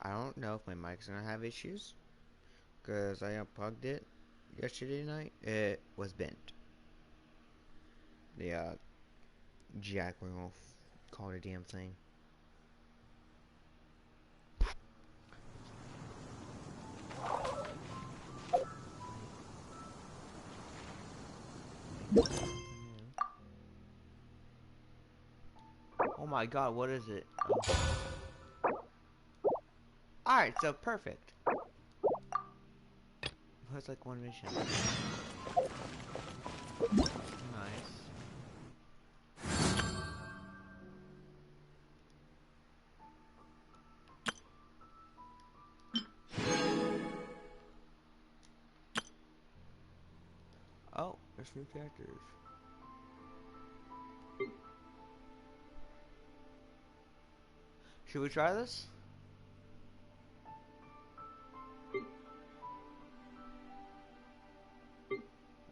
I don't know if my mic's gonna have issues because I unplugged it yesterday night. It was bent. The jack won't call it a damn thing. Oh my god, what is it? Oh. Alright, so perfect. It's like one mission. Nice. Oh, there's new characters. Should we try this?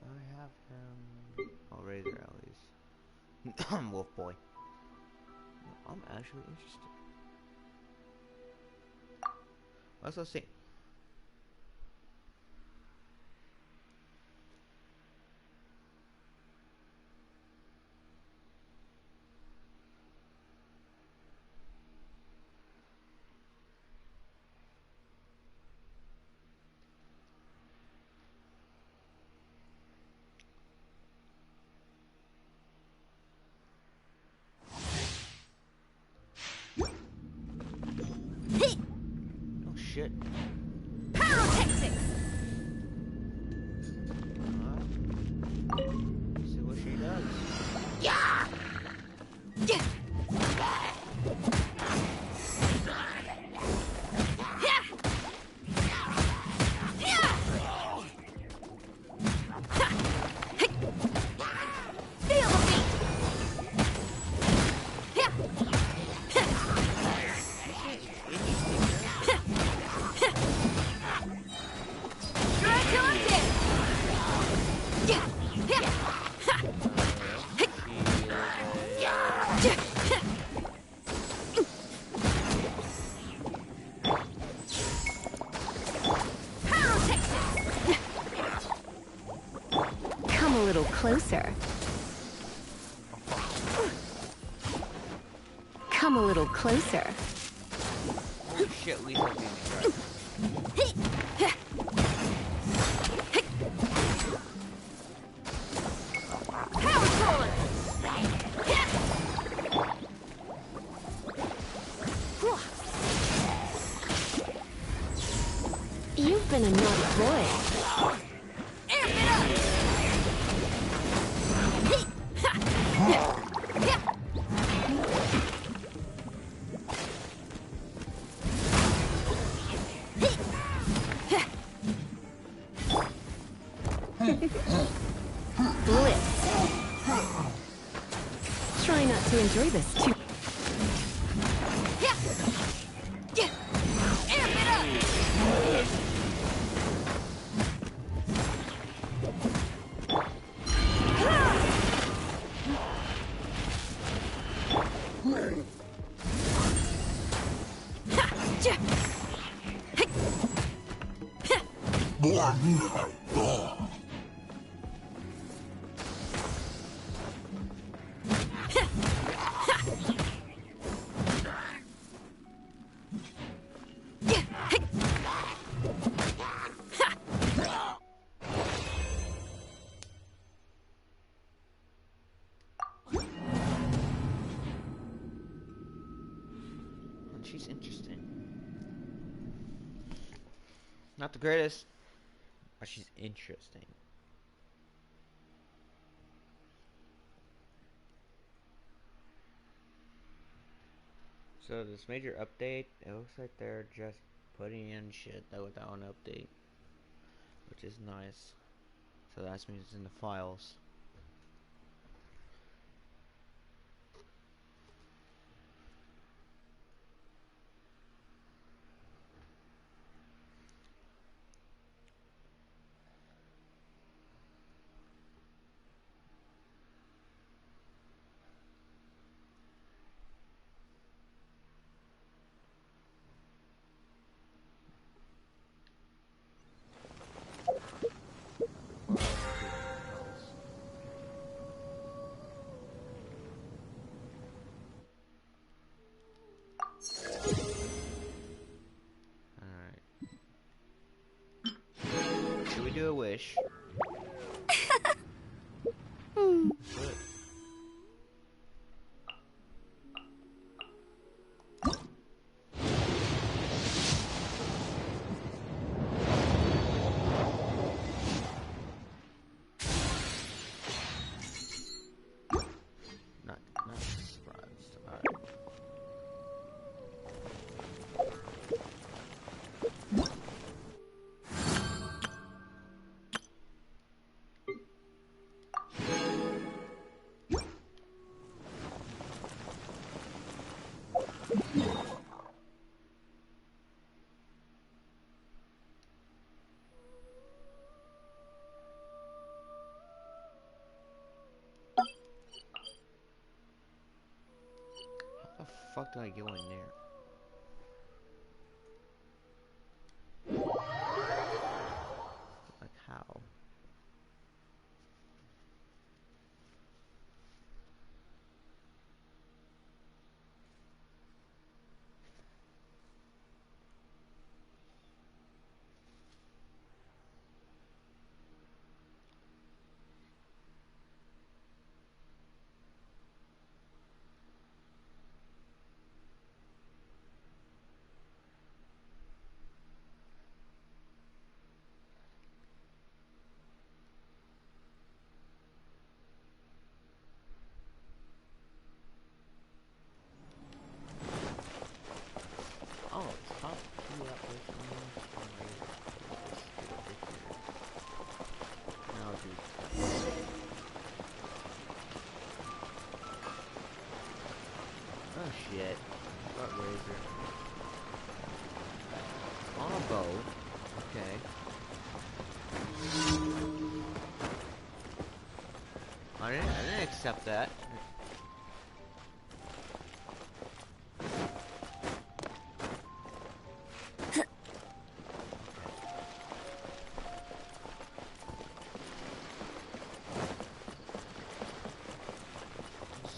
I have him already there at least. Wolf boy. I'm actually interested. Let's go see. Oh shit. Pyrotechnics! Let's see what she does. Yeah! Yeah! Come a little closer. Come a little closer. Holy shit, Lisa's being aggressive. You've been a naughty boy. Amp it up! Blitz. Try not to enjoy this too. Amp it up! She's interesting. Not the greatest, but she's interesting. So this major update, it looks like they're just putting in shit that without an update, which is nice. So that means it's in the files. fish. Hmm. Good. Not surprised. Alright. How the fuck do I go in there? Like how? Oh, it's up to that way from now, dude. Oh shit. Butt razor. On a bow. Okay. I didn't accept that.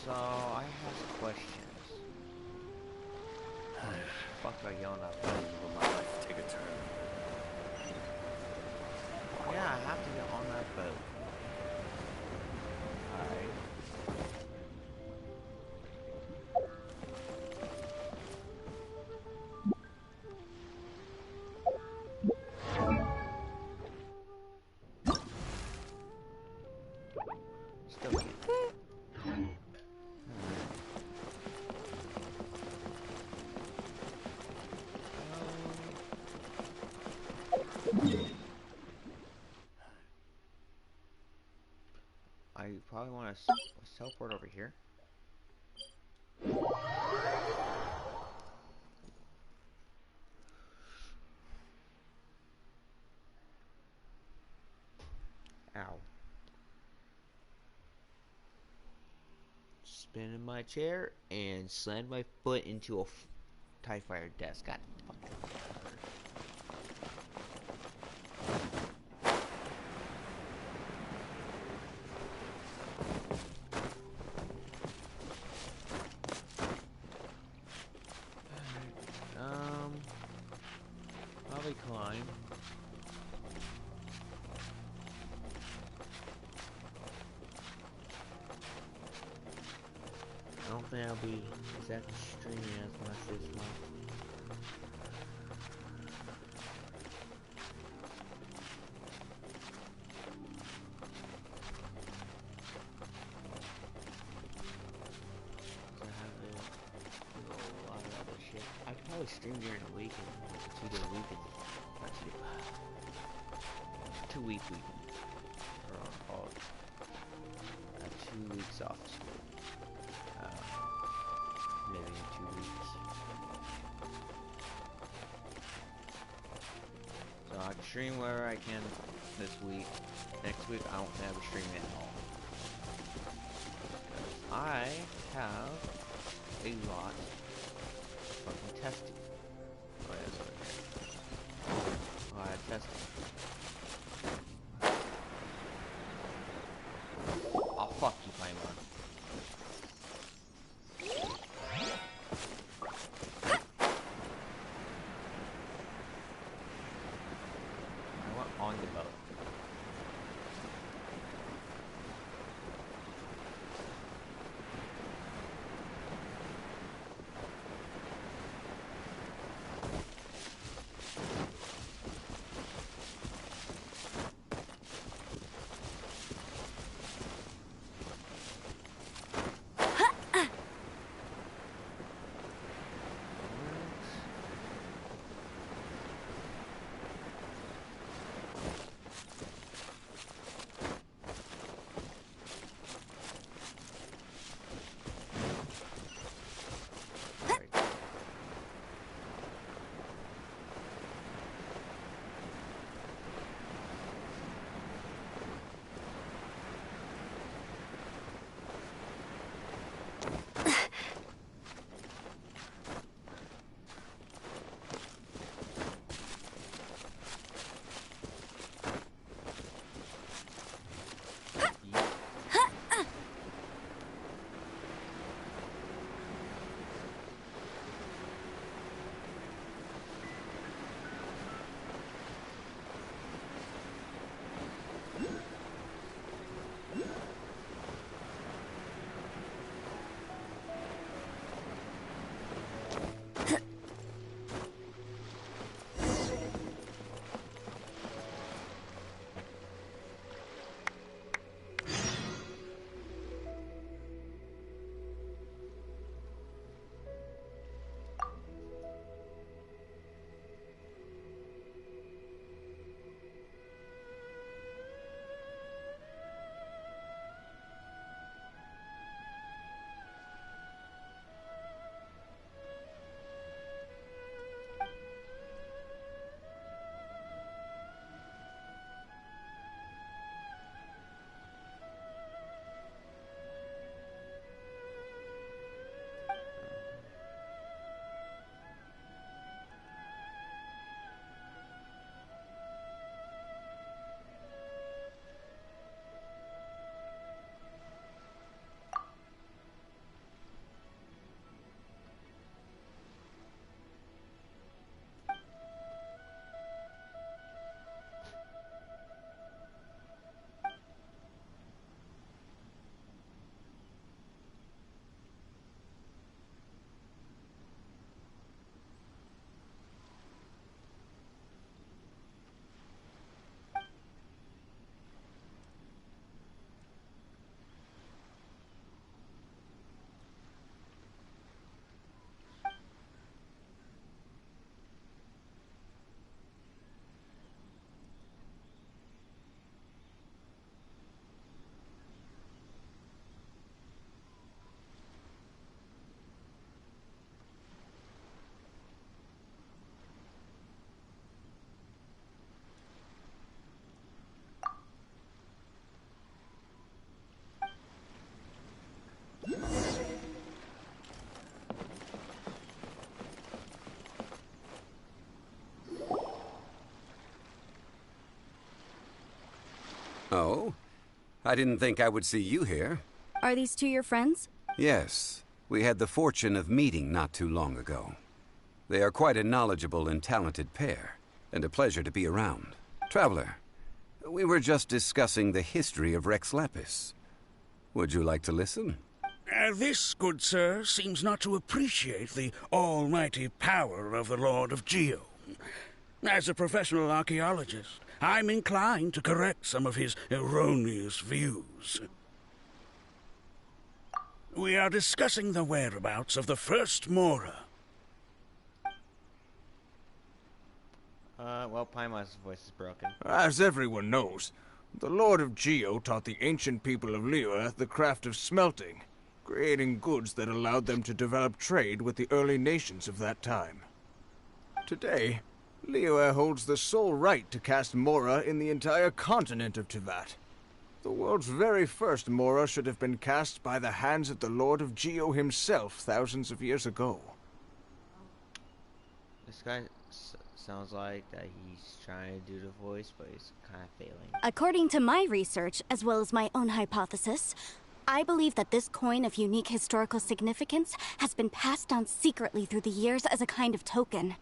So I have questions. Fuck do I get on that boat? Will my life take a turn? Yeah, I have to get on that boat. Alright. Still can't. I probably want to teleport over here. Ow. Spin in my chair and slammed my foot into a TIE fighter desk. God fucking. Probably climb. I don't think I'll be exactly streaming as much this month. I have a lot of other shit. I could probably stream during the weekend. 2-day weekend. Actually, 2-week weekend. Or all 2 weeks off school. Maybe in 2 weeks. So I can stream wherever I can this week. Next week I don't think I'll be streaming at all. I have a lot of fucking testing. Oh, yeah, that's okay. Oh, I have testing. Oh, fuck you, Paimon. I want on the boat. Oh? I didn't think I would see you here. Are these two your friends? Yes. We had the fortune of meeting not too long ago. They are quite a knowledgeable and talented pair, and a pleasure to be around. Traveler, we were just discussing the history of Rex Lapis. Would you like to listen? This, good sir, seems not to appreciate the almighty power of the Lord of Geo. As a professional archaeologist, I'm inclined to correct some of his erroneous views. We are discussing the whereabouts of the first Mora. Well, Paimon's voice is broken. As everyone knows, the Lord of Geo taught the ancient people of Liyue the craft of smelting, creating goods that allowed them to develop trade with the early nations of that time. Today, Liyue holds the sole right to cast Mora in the entire continent of Teyvat. The world's very first Mora should have been cast by the hands of the Lord of Geo himself thousands of years ago. This guy sounds like that he's trying to do the voice, but he's kind of failing. According to my research, as well as my own hypothesis, I believe that this coin of unique historical significance has been passed down secretly through the years as a kind of token.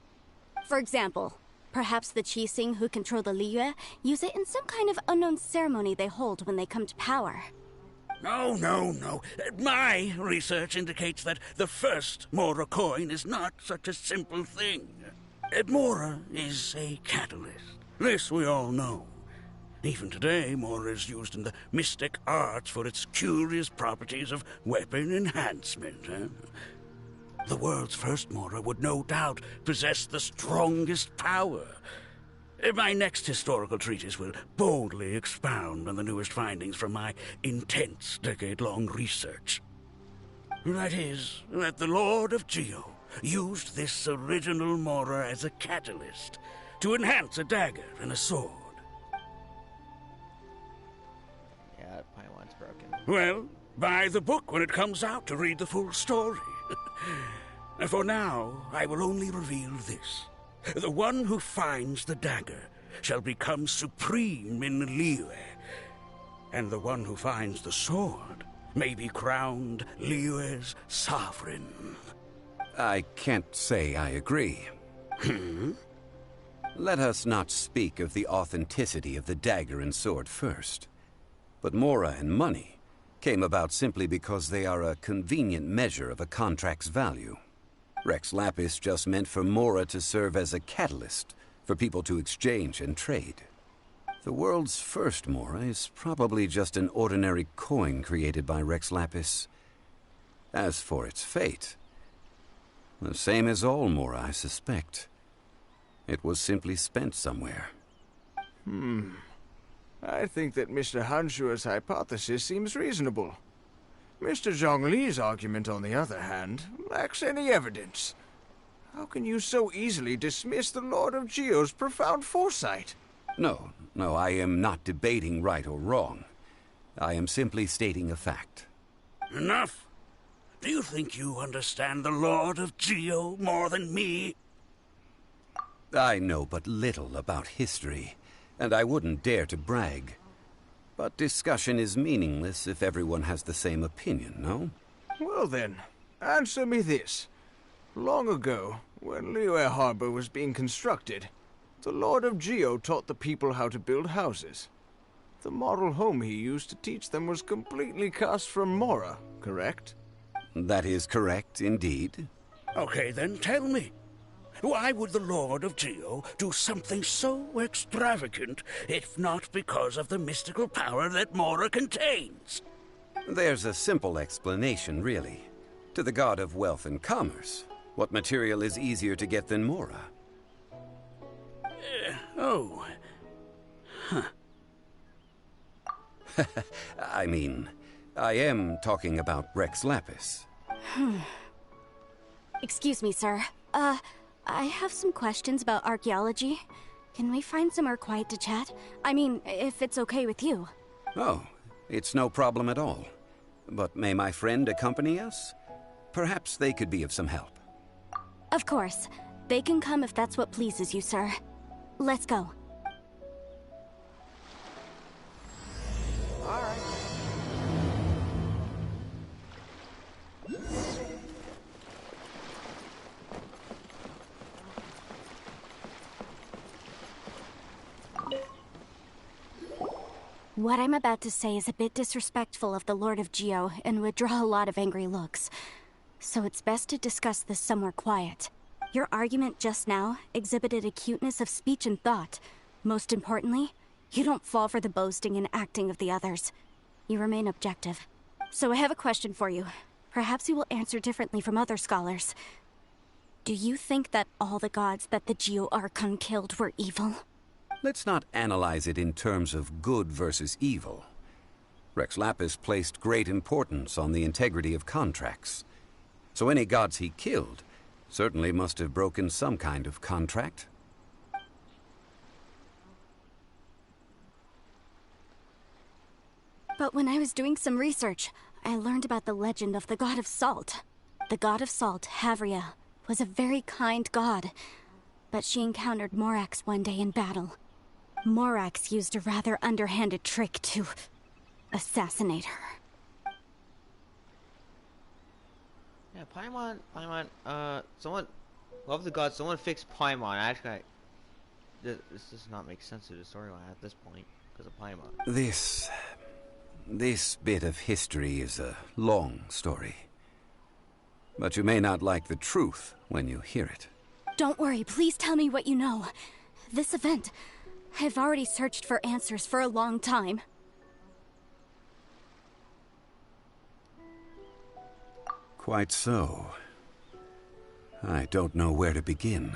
For example, perhaps the Qixing who control the Liyue use it in some kind of unknown ceremony they hold when they come to power. No. My research indicates that the first Mora coin is not such a simple thing. Mora is a catalyst. This we all know. Even today, Mora is used in the mystic arts for its curious properties of weapon enhancement. The world's first Mora would no doubt possess the strongest power. My next historical treatise will boldly expound on the newest findings from my intense decade-long research. That is, that the Lord of Geo used this original Mora as a catalyst to enhance a dagger and a sword. Yeah, Paimon's broken. Well, buy the book when it comes out to read the full story. For now, I will only reveal this. The one who finds the dagger shall become supreme in Liyue, and the one who finds the sword may be crowned Liyue's sovereign. I can't say I agree. Let us not speak of the authenticity of the dagger and sword first. But Mora and money came about simply because they are a convenient measure of a contract's value. Rex Lapis just meant for Mora to serve as a catalyst for people to exchange and trade. The world's first Mora is probably just an ordinary coin created by Rex Lapis. As for its fate, the same as all Mora, I suspect. It was simply spent somewhere. I think that Mr. Hanshua's hypothesis seems reasonable. Mr. Zhongli's argument, on the other hand, lacks any evidence. How can you so easily dismiss the Lord of Geo's profound foresight? No, I am not debating right or wrong. I am simply stating a fact. Enough! Do you think you understand the Lord of Geo more than me? I know but little about history, and I wouldn't dare to brag. But discussion is meaningless if everyone has the same opinion, no? Well then, answer me this. Long ago, when Liyue Harbor was being constructed, the Lord of Geo taught the people how to build houses. The model home he used to teach them was completely cast from Mora, correct? That is correct, indeed. Okay, then tell me. Why would the Lord of Geo do something so extravagant, if not because of the mystical power that Mora contains? There's a simple explanation, really. To the god of wealth and commerce, what material is easier to get than Mora? I mean, I am talking about Rex Lapis. Excuse me, sir. I have some questions about archaeology. Can we find somewhere quiet to chat? I mean, if it's okay with you. Oh, it's no problem at all. But may my friend accompany us? Perhaps they could be of some help. Of course. They can come if that's what pleases you, sir. Let's go. What I'm about to say is a bit disrespectful of the Lord of Geo and would draw a lot of angry looks. So it's best to discuss this somewhere quiet. Your argument just now exhibited acuteness of speech and thought. Most importantly, you don't fall for the boasting and acting of the others. You remain objective. So I have a question for you. Perhaps you will answer differently from other scholars. Do you think that all the gods that the Geo Archon killed were evil? Let's not analyze it in terms of good versus evil. Rex Lapis placed great importance on the integrity of contracts. So any gods he killed certainly must have broken some kind of contract. But when I was doing some research, I learned about the legend of the god of salt. The god of salt, Havria, was a very kind god, but she encountered Morax one day in battle. Morax used a rather underhanded trick to assassinate her. Yeah, Paimon, someone, love the gods, someone fix Paimon. Actually, this does not make sense to the storyline at this point, because of Paimon. This bit of history is a long story. But you may not like the truth when you hear it. Don't worry, please tell me what you know. This event, I've already searched for answers for a long time. Quite so. I don't know where to begin.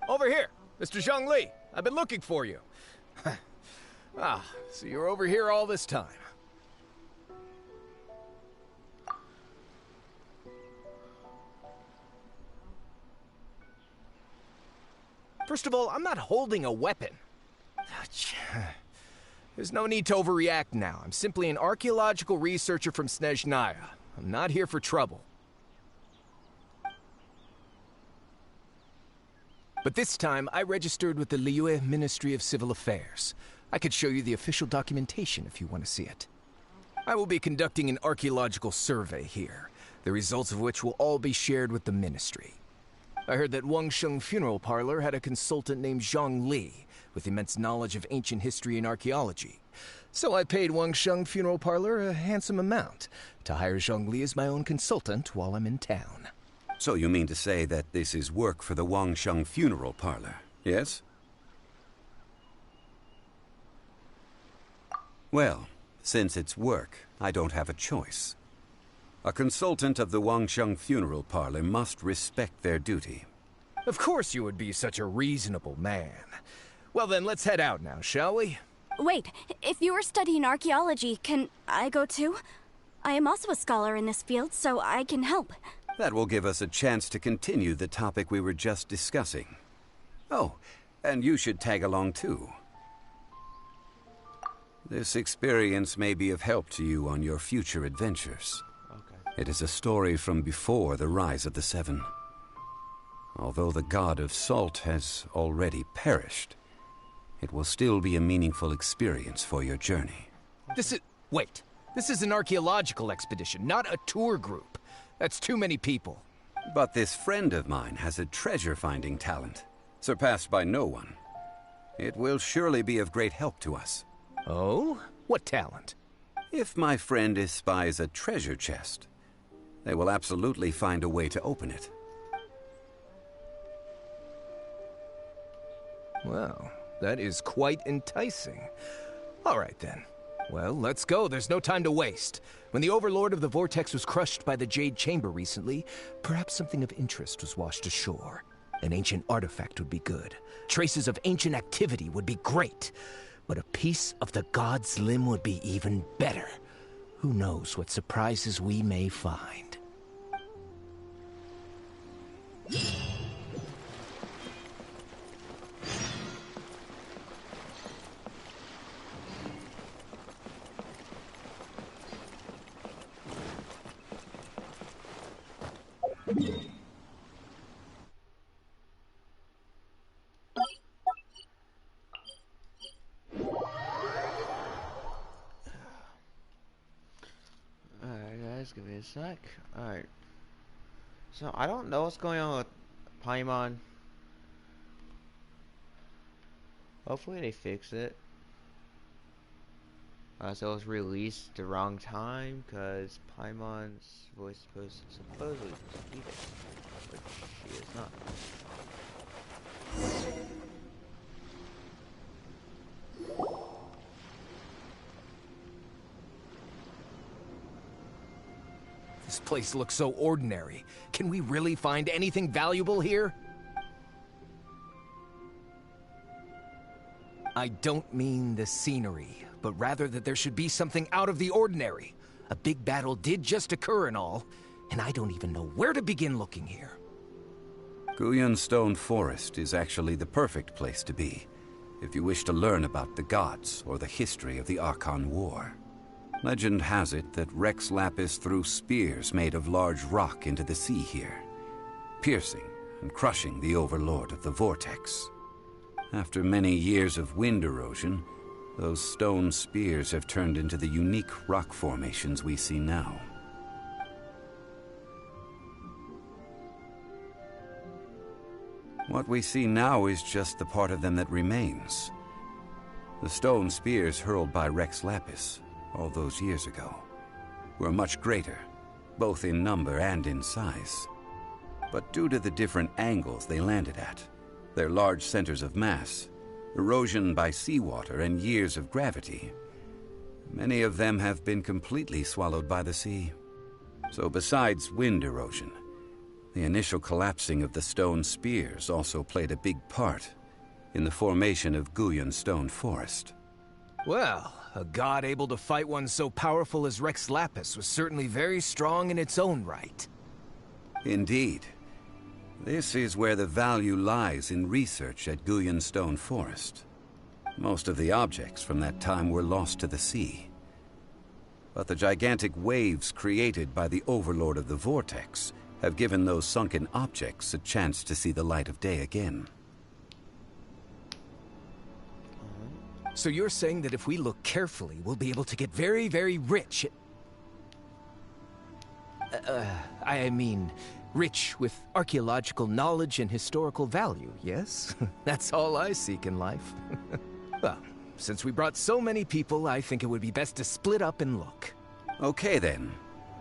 Over here, Mr. Zhongli. I've been looking for you. So you're over here all this time. First of all, I'm not holding a weapon. There's no need to overreact now. I'm simply an archaeological researcher from Snezhnaya. I'm not here for trouble. But this time, I registered with the Liyue Ministry of Civil Affairs. I could show you the official documentation if you want to see it. I will be conducting an archaeological survey here, the results of which will all be shared with the ministry. I heard that Wangsheng Funeral Parlor had a consultant named Zhang Li, with immense knowledge of ancient history and archaeology. So I paid Wangsheng Funeral Parlor a handsome amount to hire Zhang Li as my own consultant while I'm in town. So you mean to say that this is work for the Wangsheng Funeral Parlor, yes? Well, since it's work, I don't have a choice. A consultant of the Wangsheng Funeral Parlor must respect their duty. Of course you would be such a reasonable man. Well then, let's head out now, shall we? Wait, if you are studying archaeology, can I go too? I am also a scholar in this field, so I can help. That will give us a chance to continue the topic we were just discussing. Oh, and you should tag along too. This experience may be of help to you on your future adventures. Okay. It is a story from before the rise of the Seven. Although the god of salt has already perished, it will still be a meaningful experience for your journey. Wait. This is an archaeological expedition, not a tour group. That's too many people. But this friend of mine has a treasure-finding talent, surpassed by no one. It will surely be of great help to us. Oh? What talent? If my friend espies a treasure chest, they will absolutely find a way to open it. Well, that is quite enticing. All right then. Well, let's go. There's no time to waste. When the Overlord of the Vortex was crushed by the Jade Chamber recently, perhaps something of interest was washed ashore. An ancient artifact would be good. Traces of ancient activity would be great. But a piece of the god's limb would be even better. Who knows what surprises we may find. Alright guys, give me a sec. Alright. So I don't know what's going on with Paimon. Hopefully they fix it. So it was released the wrong time because Paimon's voice was supposedly supposed to be there, but she is not. This place looks so ordinary. Can we really find anything valuable here? I don't mean the scenery, but rather that there should be something out of the ordinary. A big battle did just occur and all, and I don't even know where to begin looking here. Guyan Stone Forest is actually the perfect place to be, if you wish to learn about the gods or the history of the Archon War. Legend has it that Rex Lapis threw spears made of large rock into the sea here, piercing and crushing the Overlord of the Vortex. After many years of wind erosion, those stone spears have turned into the unique rock formations we see now. What we see now is just the part of them that remains. The stone spears hurled by Rex Lapis all those years ago were much greater, both in number and in size. But due to the different angles they landed at, their large centers of mass, erosion by seawater, and years of gravity, many of them have been completely swallowed by the sea. So besides wind erosion, the initial collapsing of the stone spears also played a big part in the formation of Guyan Stone Forest. Well, a god able to fight one so powerful as Rex Lapis was certainly very strong in its own right. Indeed. This is where the value lies in research at Guyan Stone Forest. Most of the objects from that time were lost to the sea. But the gigantic waves created by the Overlord of the Vortex have given those sunken objects a chance to see the light of day again. So you're saying that if we look carefully, we'll be able to get very, very rich I mean, rich with archaeological knowledge and historical value, yes? That's all I seek in life. Well, since we brought so many people, I think it would be best to split up and look. Okay then.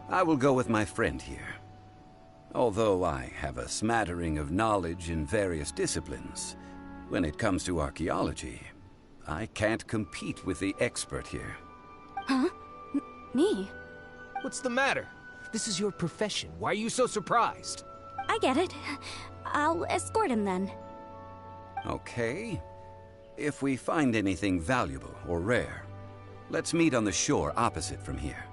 I will go with my friend here. Although I have a smattering of knowledge in various disciplines, when it comes to archaeology, I can't compete with the expert here. Huh? Me? What's the matter? This is your profession. Why are you so surprised? I get it. I'll escort him then. Okay. If we find anything valuable or rare, let's meet on the shore opposite from here.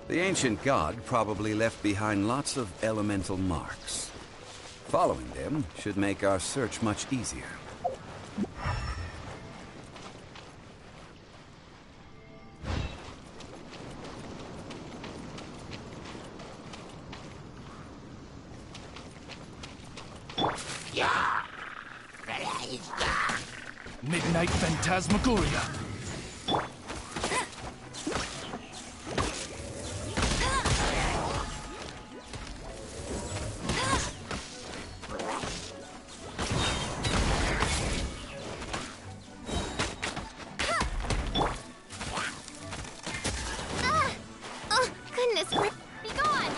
The ancient god probably left behind lots of elemental marks. Following them should make our search much easier. Midnight Phantasmagoria. Goodness, be gone!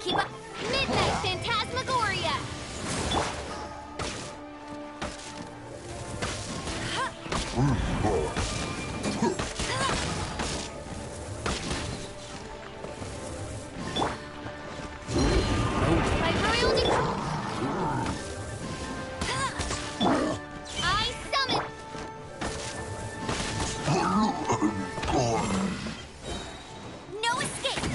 keep up. Midnight Phantasmagoria! By royal decree, I summon. No escape.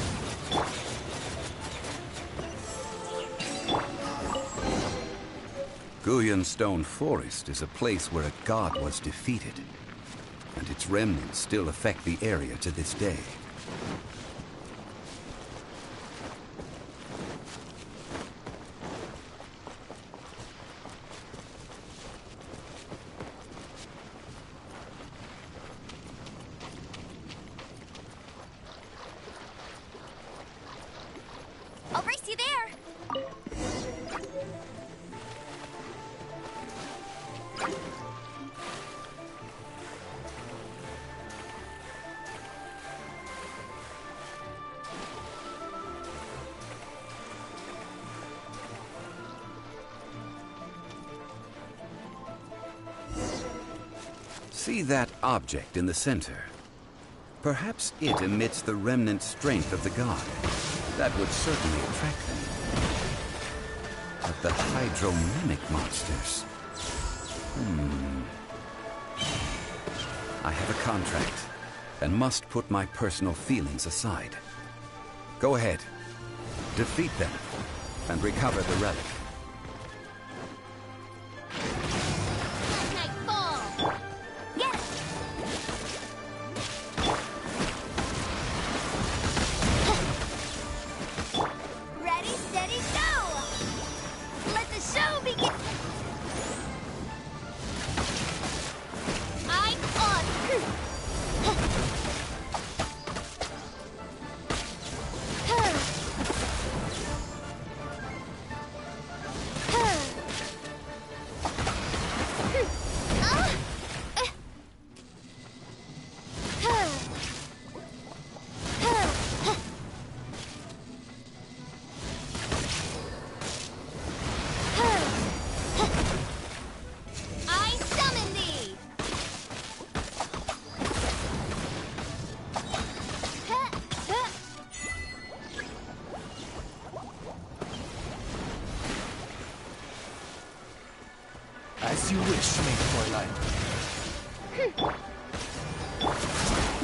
Guyan Stone Forest is a place where a god was defeated, and its remnants still affect the area to this day. I'll race you there. See that object in the center? Perhaps it emits the remnant strength of the god. That would certainly attract them. But the hydromimic monsters... I have a contract, and must put my personal feelings aside. Go ahead. Defeat them, and recover the relic. Nightfall. Yes. Ready, steady, go! Let the show begin! I'm on! I summon thee! As you wish, Maid Coraline.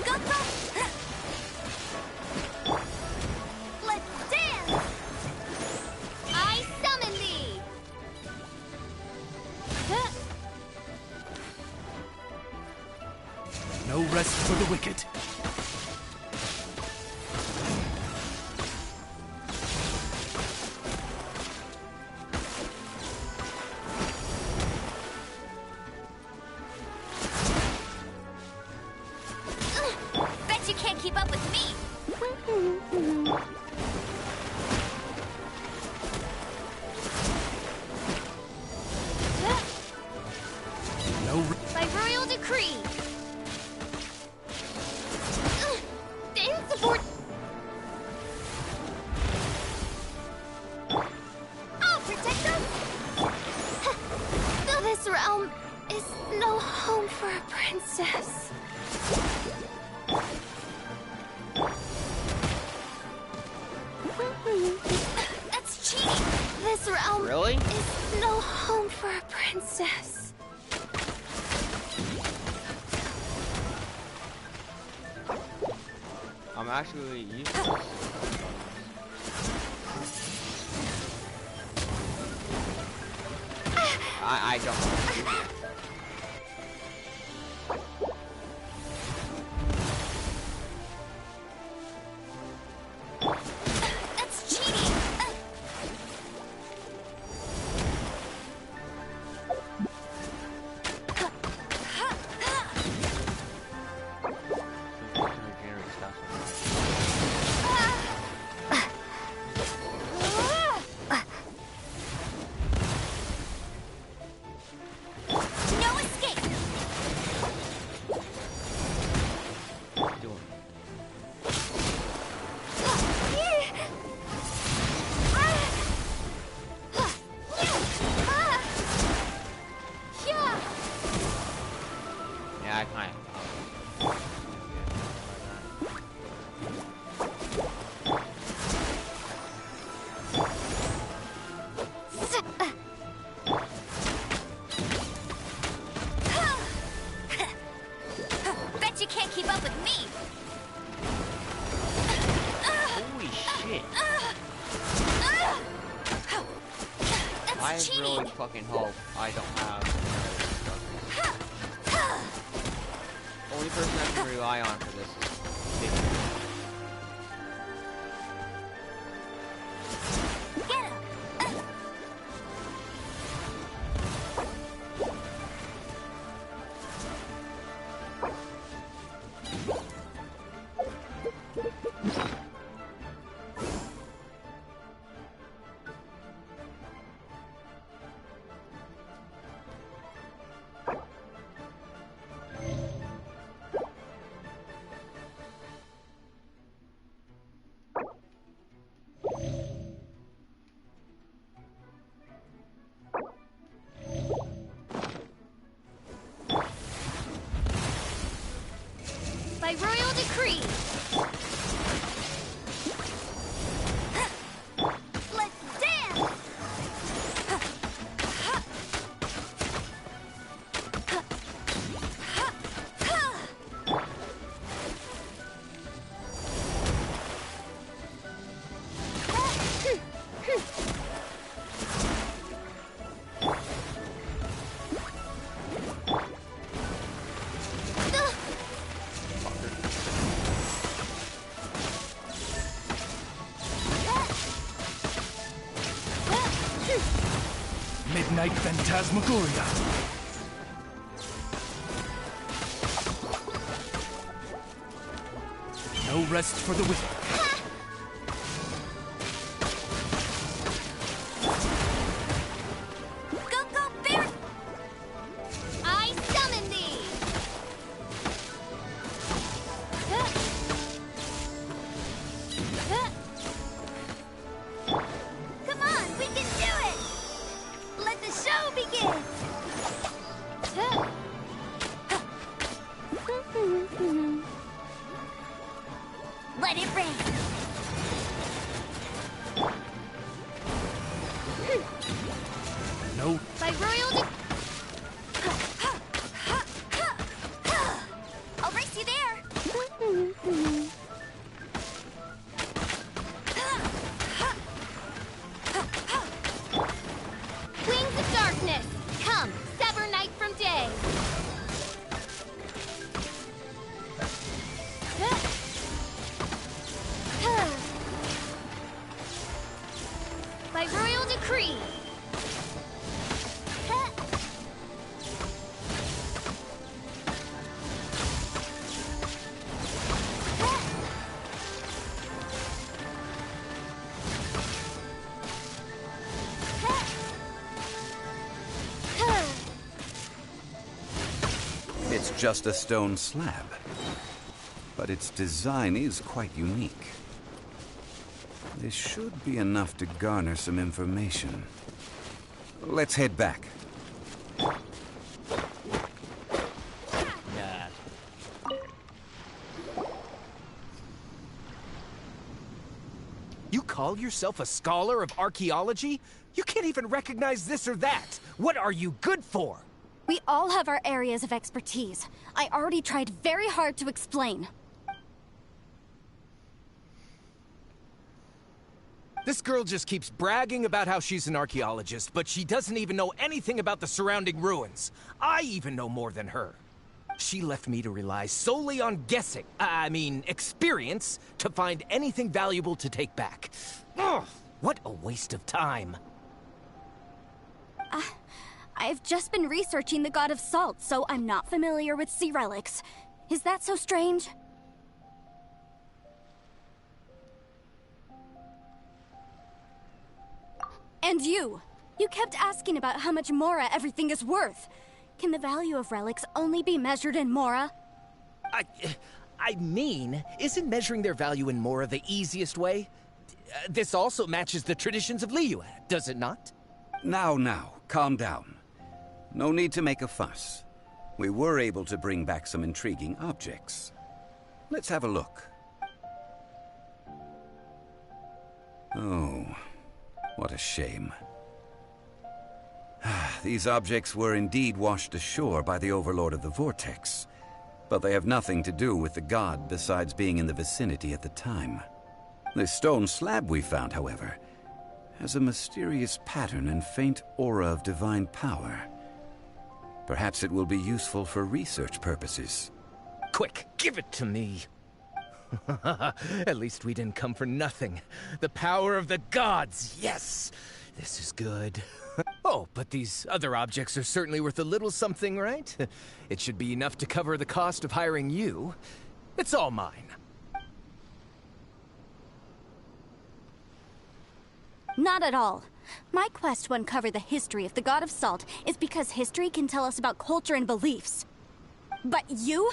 Go, go! Let's dance! I summon thee! No rest for the wicked. Bet you can't keep up with me! No By royal decree! Insubordinate! I'll protect them! This realm is no home for a princess. That's cheating! This realm Really? is no home for a princess. I'm actually used to this. I don't. That's cheating! Regenerate stuff. I cheating! really fucking hope I don't have only person I can rely on for this is Vicky. Get him! By royal decree. Let's dance! Midnight Phantasmagoria. No rest for the wicked. Go, go, bear! I summon thee! Come on, we can do it! Let the show begin! Let it rain! No. By royal I'll race you there! Wings of darkness! Come, sever night from day! By royal decree! It's just a stone slab, but its design is quite unique. This should be enough to garner some information. Let's head back. Yeah. You call yourself a scholar of archaeology? You can't even recognize this or that. What are you good for? We all have our areas of expertise. I already tried very hard to explain. This girl just keeps bragging about how she's an archaeologist, but she doesn't even know anything about the surrounding ruins. I even know more than her. She left me to rely solely on guessing, experience, to find anything valuable to take back. Ugh, what a waste of time. I've just been researching the god of salt, so I'm not familiar with sea relics. Is that so strange? And you kept asking about how much Mora everything is worth. Can the value of relics only be measured in Mora? Isn't measuring their value in Mora the easiest way? This also matches the traditions of Liyue, does it not? Now, calm down. No need to make a fuss. We were able to bring back some intriguing objects. Let's have a look. Oh, what a shame. These objects were indeed washed ashore by the Overlord of the Vortex, but they have nothing to do with the god besides being in the vicinity at the time. This stone slab we found, however, has a mysterious pattern and faint aura of divine power. Perhaps it will be useful for research purposes. Quick, give it to me. At least we didn't come for nothing. The power of the gods, yes! This is good. Oh, but these other objects are certainly worth a little something, right? It should be enough to cover the cost of hiring you. It's all mine. Not at all. My quest to uncover the history of the God of Salt is because history can tell us about culture and beliefs. But you?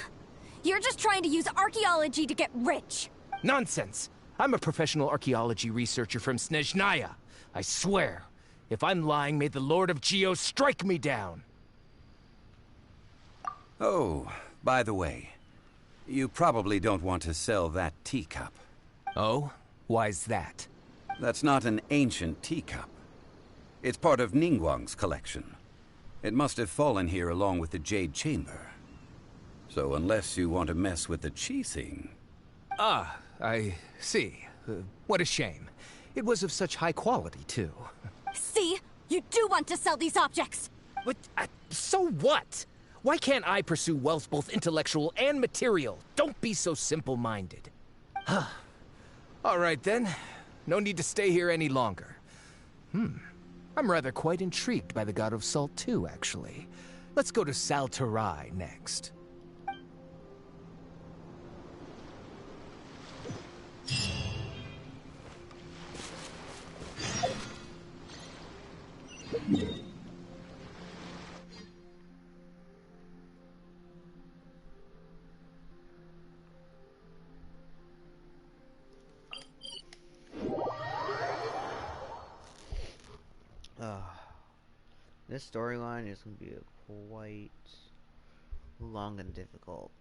You're just trying to use archaeology to get rich. Nonsense! I'm a professional archaeology researcher from Snezhnaya. I swear, if I'm lying, may the Lord of Geo strike me down. Oh, by the way, you probably don't want to sell that teacup. Oh? Why's that? That's not an ancient teacup. It's part of Ningguang's collection. It must have fallen here along with the Jade Chamber. So unless you want to mess with the Qixing... Ah, I see. What a shame. It was of such high quality, too. See? You do want to sell these objects! But, so what? Why can't I pursue wealth both intellectual and material? Don't be so simple-minded. All right, then. No need to stay here any longer. I'm rather quite intrigued by the God of Salt, too, actually. Let's go to Saltarai next. This storyline is going to be quite long and difficult.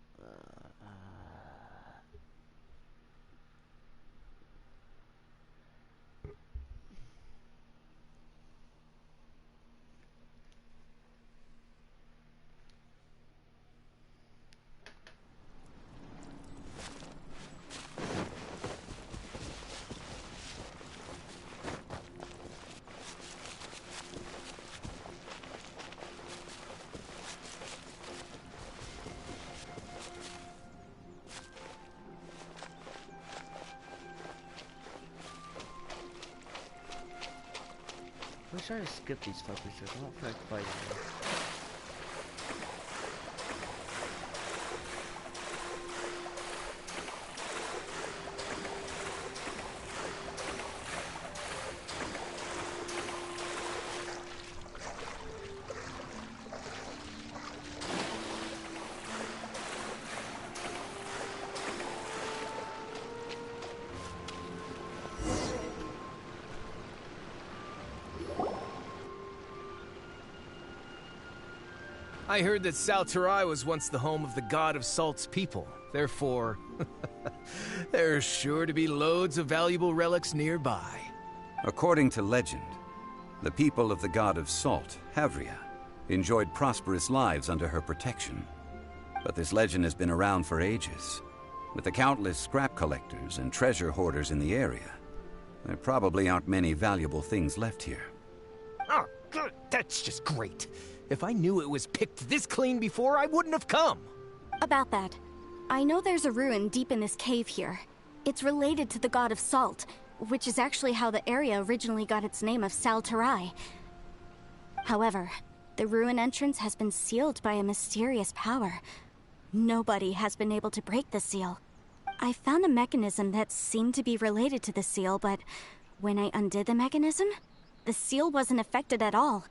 I'm trying to skip these fuckers because I don't feel like fighting them. I heard that Saltarai was once the home of the God of Salt's people. Therefore, there's sure to be loads of valuable relics nearby. According to legend, the people of the God of Salt, Havria, enjoyed prosperous lives under her protection. But this legend has been around for ages. With the countless scrap collectors and treasure hoarders in the area, there probably aren't many valuable things left here. Oh, good. That's just great. If I knew it was picked this clean before, I wouldn't have come. About that, I know there's a ruin deep in this cave here. It's related to the God of Salt, which is actually how the area originally got its name of Saltarai. However, the ruin entrance has been sealed by a mysterious power. Nobody has been able to break the seal. I found a mechanism that seemed to be related to the seal, but when I undid the mechanism, the seal wasn't affected at all.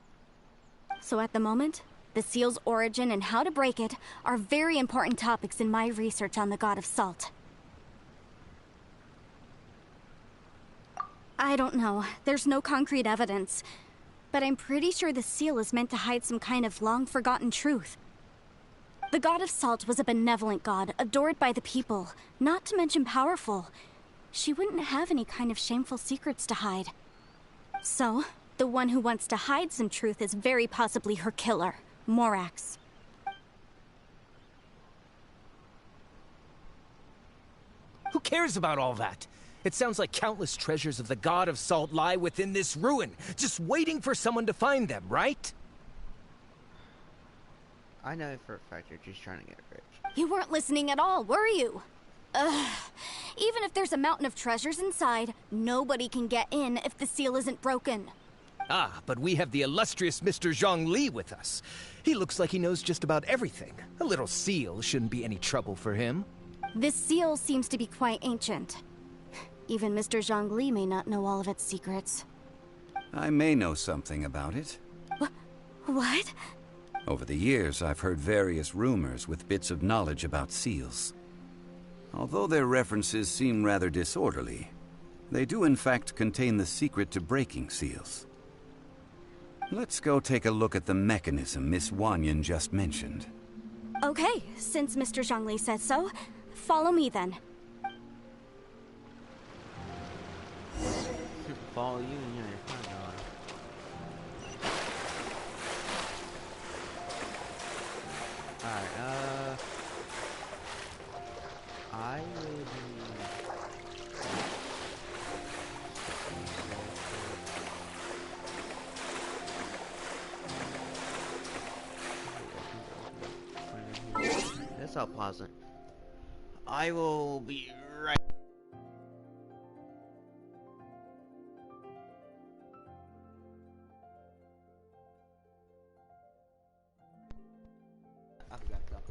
So at the moment, the seal's origin and how to break it are very important topics in my research on the God of Salt. I don't know. There's no concrete evidence. But I'm pretty sure the seal is meant to hide some kind of long-forgotten truth. The God of Salt was a benevolent god, adored by the people, not to mention powerful. She wouldn't have any kind of shameful secrets to hide. So, the one who wants to hide some truth is very possibly her killer, Morax. Who cares about all that? It sounds like countless treasures of the god of salt lie within this ruin, just waiting for someone to find them, right? I know for a fact you're just trying to get rich. You weren't listening at all, were you? Ugh. Even if there's a mountain of treasures inside, nobody can get in if the seal isn't broken. Ah, but we have the illustrious Mr. Zhongli with us. He looks like he knows just about everything. A little seal shouldn't be any trouble for him. This seal seems to be quite ancient. Even Mr. Zhongli may not know all of its secrets. I may know something about it. What? Over the years, I've heard various rumors with bits of knowledge about seals. Although their references seem rather disorderly, they do in fact contain the secret to breaking seals. Let's go take a look at the mechanism Miss Wanyan just mentioned. Okay, since Mr. Zhongli says so, follow me then. Follow you and you're fine, dog. Alright, I will be... That's all pleasant. I will be right. I forgot that.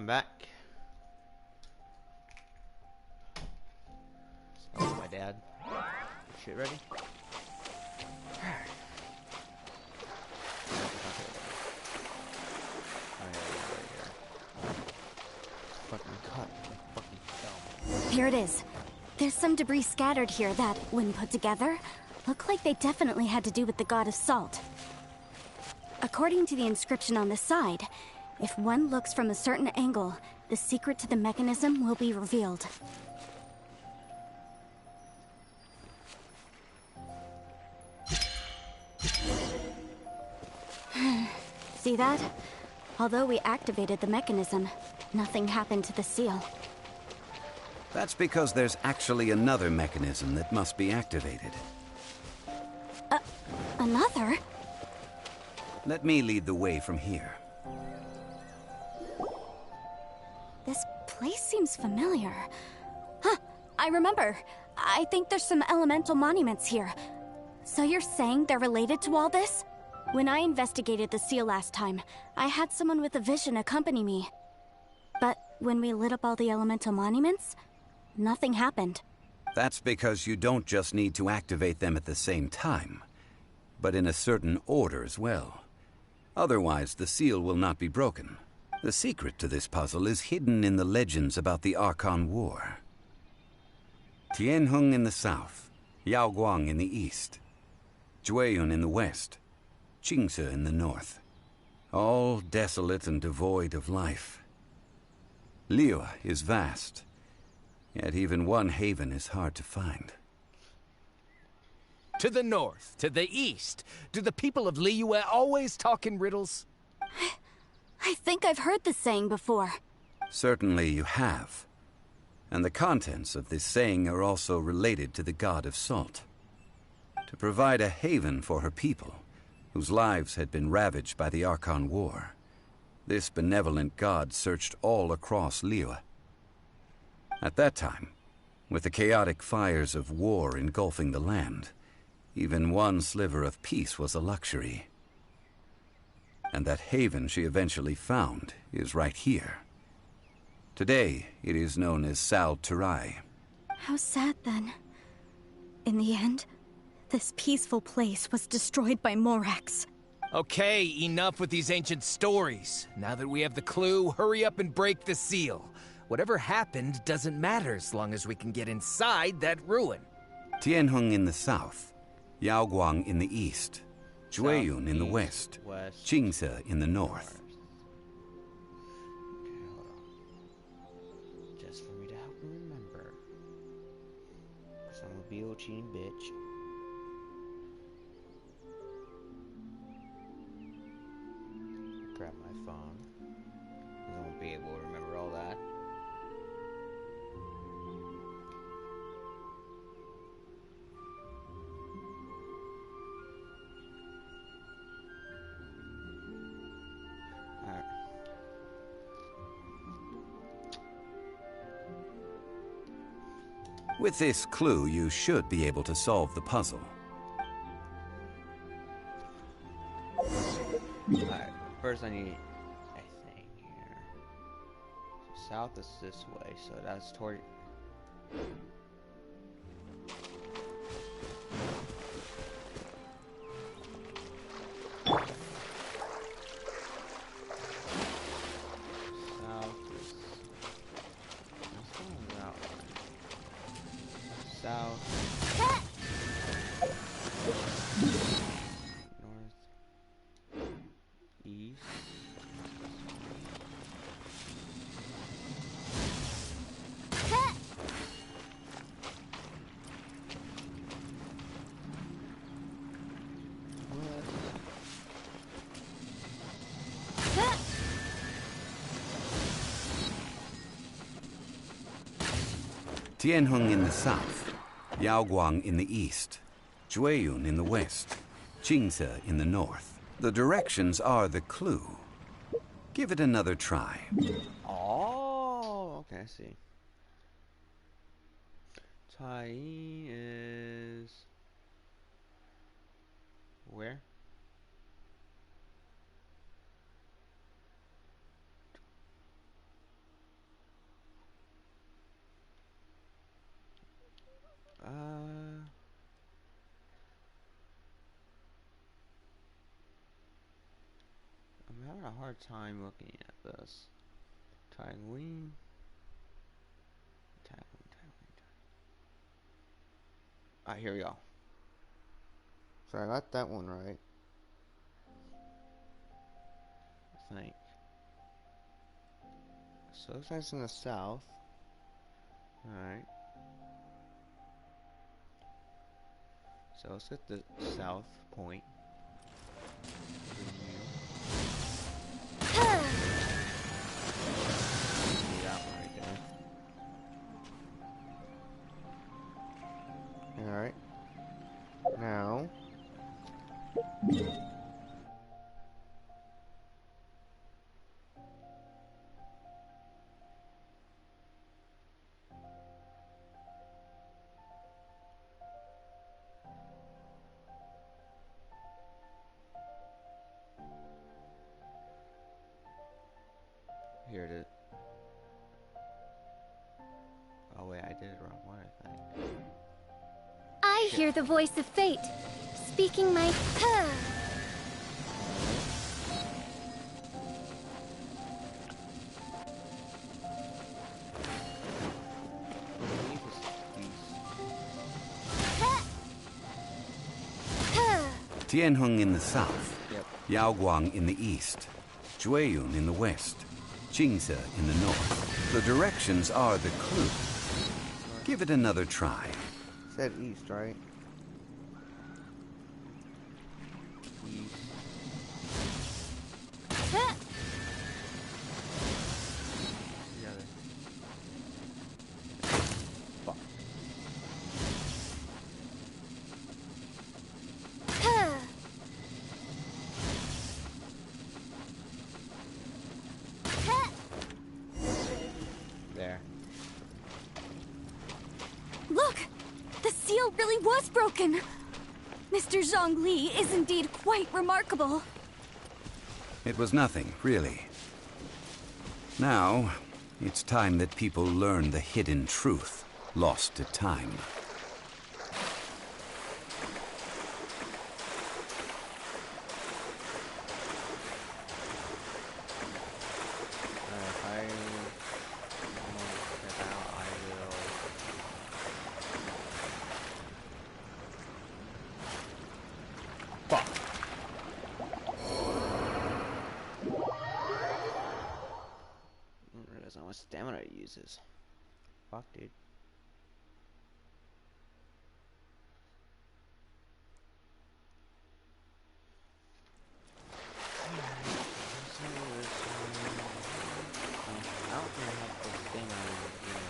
I'm back. Oh, my dad. Shit ready? Fucking cut. Fucking film. Here it is. There's some debris scattered here that, when put together, look like they definitely had to do with the god of salt. According to the inscription on the side, if one looks from a certain angle, the secret to the mechanism will be revealed. See that? Although we activated the mechanism, nothing happened to the seal. That's because there's actually another mechanism that must be activated. Another? Let me lead the way from here. This place seems familiar. Huh, I remember. I think there's some elemental monuments here. So you're saying they're related to all this? When I investigated the seal last time, I had someone with a vision accompany me. But when we lit up all the elemental monuments, nothing happened. That's because you don't just need to activate them at the same time, but in a certain order as well. Otherwise, the seal will not be broken. The secret to this puzzle is hidden in the legends about the Archon War. Tianheng in the south, Yaoguang in the east, Jueyun in the west, Qingce in the north. All desolate and devoid of life. Liyue is vast, yet even one haven is hard to find. To the north, to the east. Do the people of Liyue always talk in riddles? I think I've heard this saying before. Certainly you have. And the contents of this saying are also related to the god of salt. To provide a haven for her people, whose lives had been ravaged by the Archon War, this benevolent god searched all across Liyue. At that time, with the chaotic fires of war engulfing the land, even one sliver of peace was a luxury. And that haven she eventually found is right here. Today, it is known as Sal Turai. How sad then. In the end, this peaceful place was destroyed by Morax. Okay, enough with these ancient stories. Now that we have the clue, hurry up and break the seal. Whatever happened doesn't matter as long as we can get inside that ruin. Tianheng in the south, Yaoguang in the east, Jueyun in the west, Qingce in the north. Okay, hold on. Just for me to help me remember. Because I'm a B.O. cheating bitch. Grab my phone. I won't be able to remember all that. Alright. With this clue, you should be able to solve the puzzle. Alright, first I need a thing here. So south is this way, so that's toward... South is... What's going on that one? South... North... East... Tianheng in the south, Yaoguang in the east, Jueyun in the west, Qingce in the north. The directions are the clue. Give it another try. Oh, okay, I see. Tai is where? hard time looking at this. Taiwan. Alright, here we go. So I got that one right. I think. So it looks like it's in the south. Alright. So let's get the south point. Alright. Now. Here it is. Oh wait, I did it wrong one, I think. I hear the voice of fate, speaking my Tianheng in the south, Yep. Yaoguang in the east, Jueyun in the west, Jingze in the north. The directions are the clue. Give it another try. Said east, right? East. Together. Fuck. There. Look! The seal really was broken! Mr. Zhongli is indeed quite remarkable. It was nothing, really. Now, it's time that people learn the hidden truth lost to time. If I get out, I will. Fuck. I didn't realize how much stamina it uses. Fuck, dude. I don't think I have the thing on here.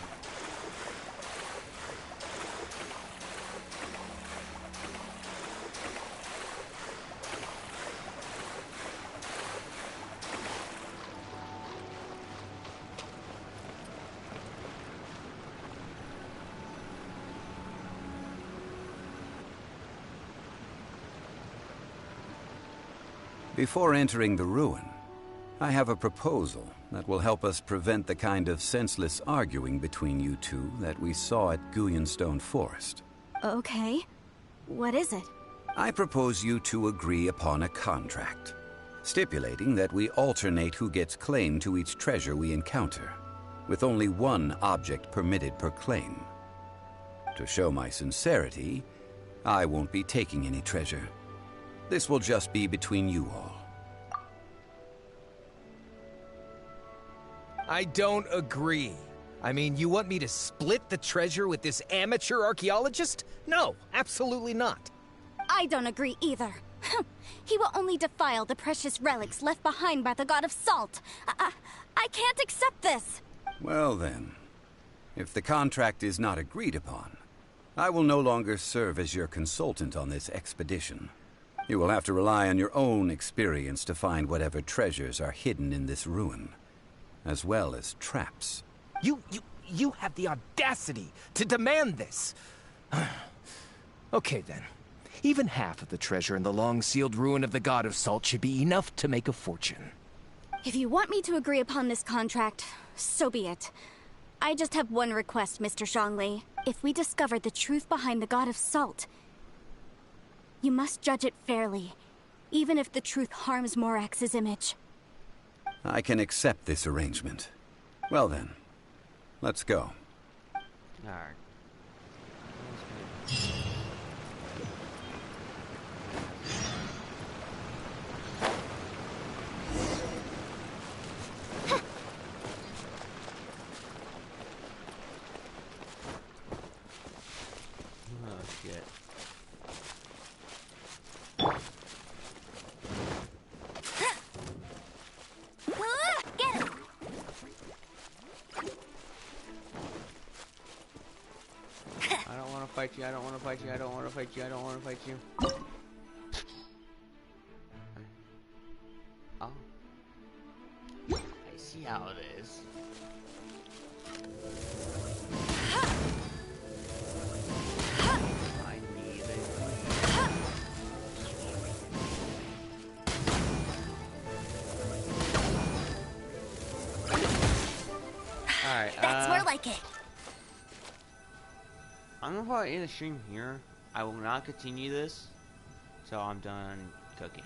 Before entering the ruin, I have a proposal that will help us prevent the kind of senseless arguing between you two that we saw at Guyonstone Forest. Okay. What is it? I propose you two agree upon a contract, stipulating that we alternate who gets claim to each treasure we encounter, with only one object permitted per claim. To show my sincerity, I won't be taking any treasure. This will just be between you all. I don't agree. I mean, you want me to split the treasure with this amateur archaeologist? No, absolutely not. I don't agree either. He will only defile the precious relics left behind by the god of salt. I can't accept this. Well then, if the contract is not agreed upon, I will no longer serve as your consultant on this expedition. You will have to rely on your own experience to find whatever treasures are hidden in this ruin, as well as traps. You have the audacity to demand this. Okay then. Even half of the treasure in the long-sealed ruin of the God of Salt should be enough to make a fortune. If you want me to agree upon this contract, so be it. I just have one request, Mr. Zhongli. If we discover the truth behind the God of Salt, you must judge it fairly, even if the truth harms Morax's image. I can accept this arrangement. Well then, let's go. Alright. Oh shit. Get him! I don't want to fight you, I don't want to fight you, I don't want to fight you, I don't want to fight you. Oh. I see how it is. I need it. Alright, That's more like it. I'm gonna probably end the stream here. I will not continue this till I'm done cooking.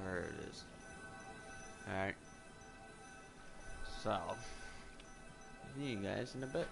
Where it is. Alright. So, see you guys in a bit.